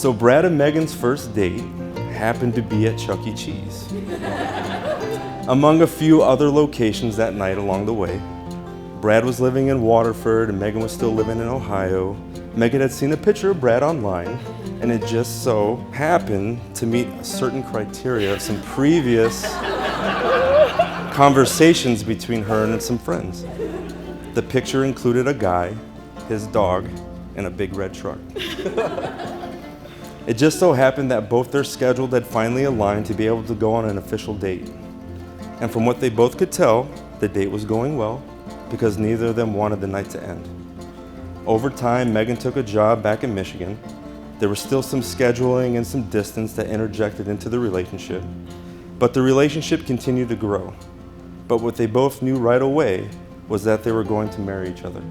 So Brad and Megan's first date happened to be at Chuck E. Cheese. Among a few other locations that night along the way, Brad was living in Waterford and Megan was still living in Ohio. Megan had seen a picture of Brad online, and it just so happened to meet a certain criteria of some previous conversations between her and some friends. The picture included a guy, his dog, and a big red truck. It just so happened that both their schedules had finally aligned to be able to go on an official date. And from what they both could tell, the date was going well because neither of them wanted the night to end. Over time, Megan took a job back in Michigan. There was still some scheduling and some distance that interjected into the relationship, but the relationship continued to grow. But what they both knew right away was that they were going to marry each other.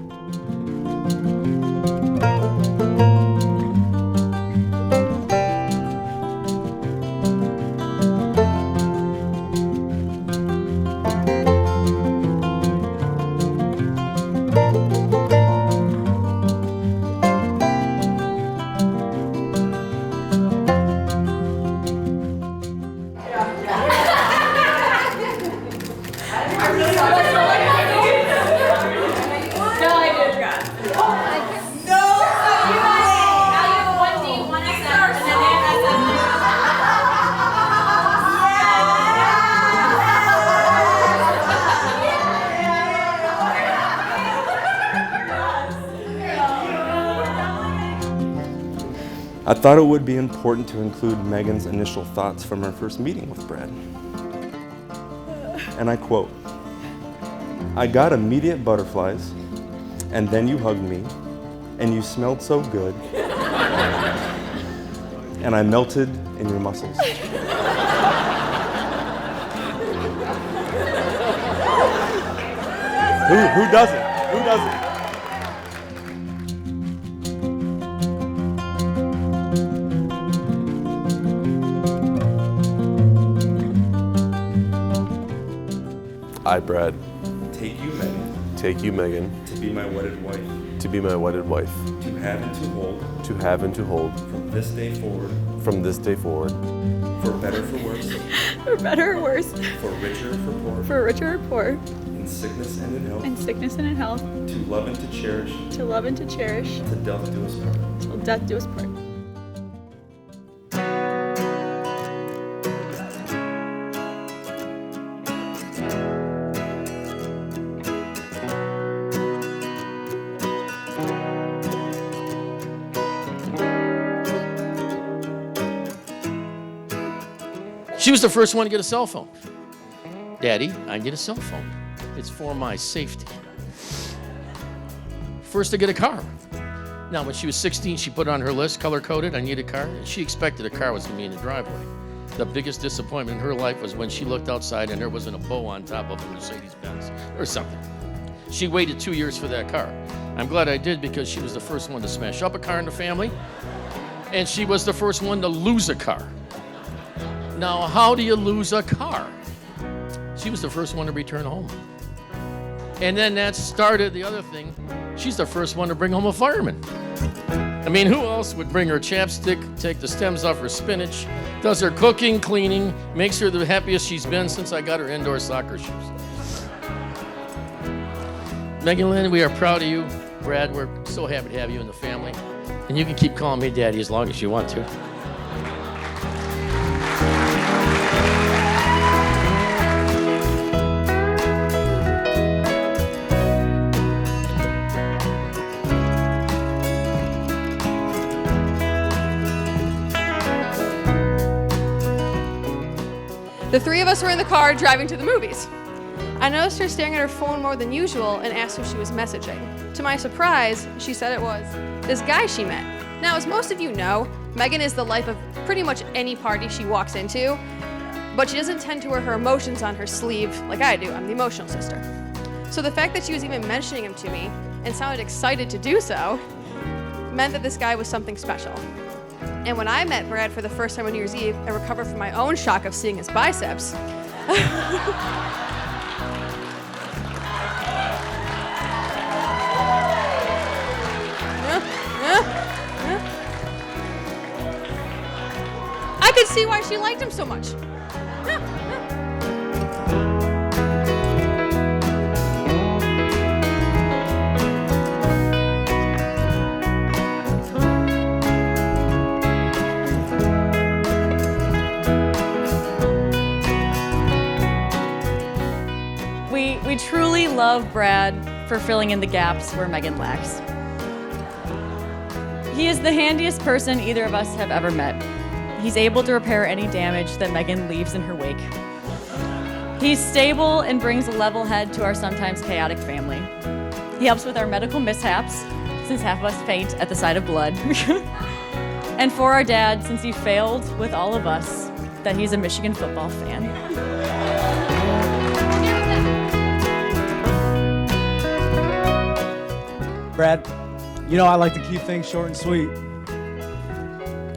I thought it would be important to include Megan's initial thoughts from her first meeting with Brad. And I quote, "I got immediate butterflies, and then you hugged me, and you smelled so good, and I melted in your muscles." Who doesn't? Who doesn't? I, Brad, Take you, Megan, take you, Megan, to be my wedded wife, to be my wedded wife, to have and to hold, to have and to hold, from this day forward, from this day forward, for better, for worse, For better or worse, for richer, for poor, for richer or poor, in sickness and in health, in sickness and in health, to love and to cherish, to love and to cherish, till death do us part. till death do us part. She was the first one to get a cell phone. Daddy, I get a cell phone. It's for my safety. First to get a car. Now, when she was 16, she put on her list, color-coded, I need a car. And she expected a car was going to be in the driveway. The biggest disappointment in her life was when she looked outside and there wasn't a bow on top of a Mercedes-Benz or something. She waited 2 years for that car. I'm glad I did because she was the first one to smash up a car in the family. And she was the first one to lose a car. Now, how do you lose a car? She was the first one to return home. And then that started the other thing. She's the first one to bring home a fireman. I mean, who else would bring her chapstick, take the stems off her spinach, does her cooking, cleaning, makes her the happiest she's been since I got her indoor soccer shoes. Megan Lynn, we are proud of you. Brad, we're so happy to have you in the family. And you can keep calling me Daddy as long as you want to. The three of us were in the car driving to the movies. I noticed her staring at her phone more than usual and asked who she was messaging. To my surprise, she said it was this guy she met. Now, as most of you know, Megan is the life of pretty much any party she walks into, but she doesn't tend to wear her emotions on her sleeve like I do. I'm the emotional sister. So the fact that she was even mentioning him to me and sounded excited to do so meant that this guy was something special. And when I met Brad for the first time on New Year's Eve and recovered from my own shock of seeing his biceps, see why she liked him so much. We truly love Brad for filling in the gaps where Megan lacks. He is the handiest person either of us have ever met. He's able to repair any damage that Megan leaves in her wake. He's stable and brings a level head to our sometimes chaotic family. He helps with our medical mishaps, since half of us faint at the sight of blood. And for our dad, since he failed with all of us, that he's a Michigan football fan. Brad, you know I like to keep things short and sweet.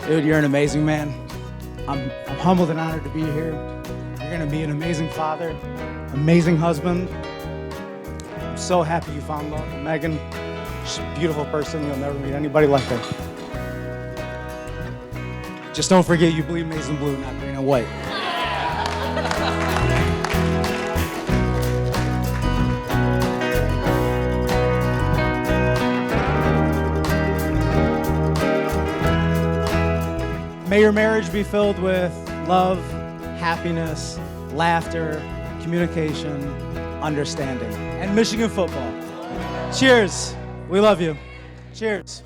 Dude, you're an amazing man. I'm humbled and honored to be here. You're gonna be an amazing father, amazing husband. I'm so happy you found love. And Megan, she's a beautiful person. You'll never meet anybody like her. Just don't forget you bleed maize and blue, not green and white. May your marriage be filled with love, happiness, laughter, communication, understanding, and Michigan football. Cheers. We love you. Cheers.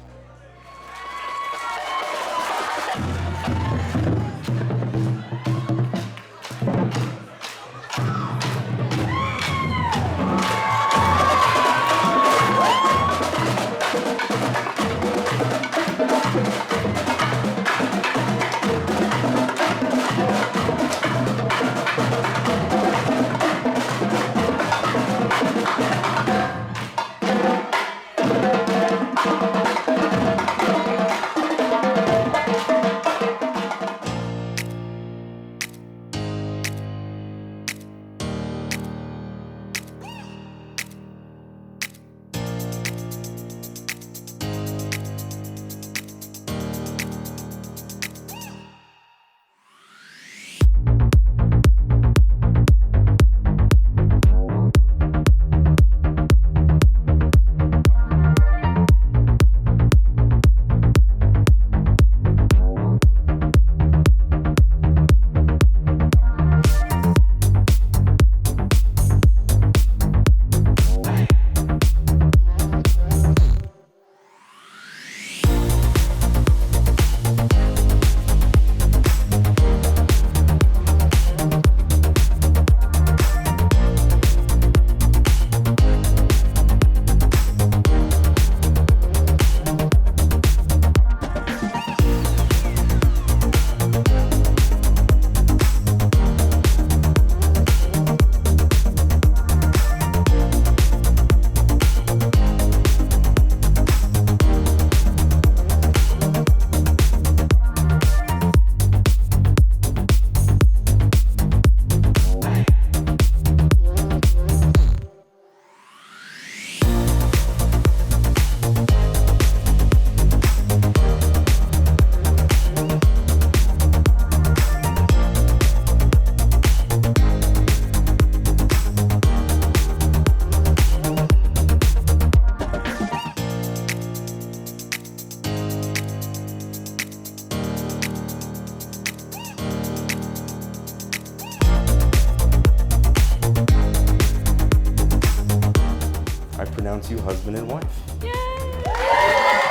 I pronounce you husband and wife. Yay!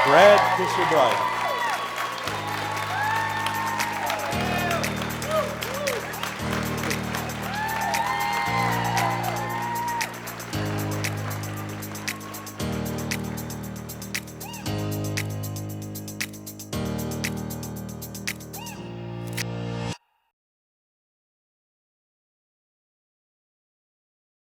Brad, kiss your bride.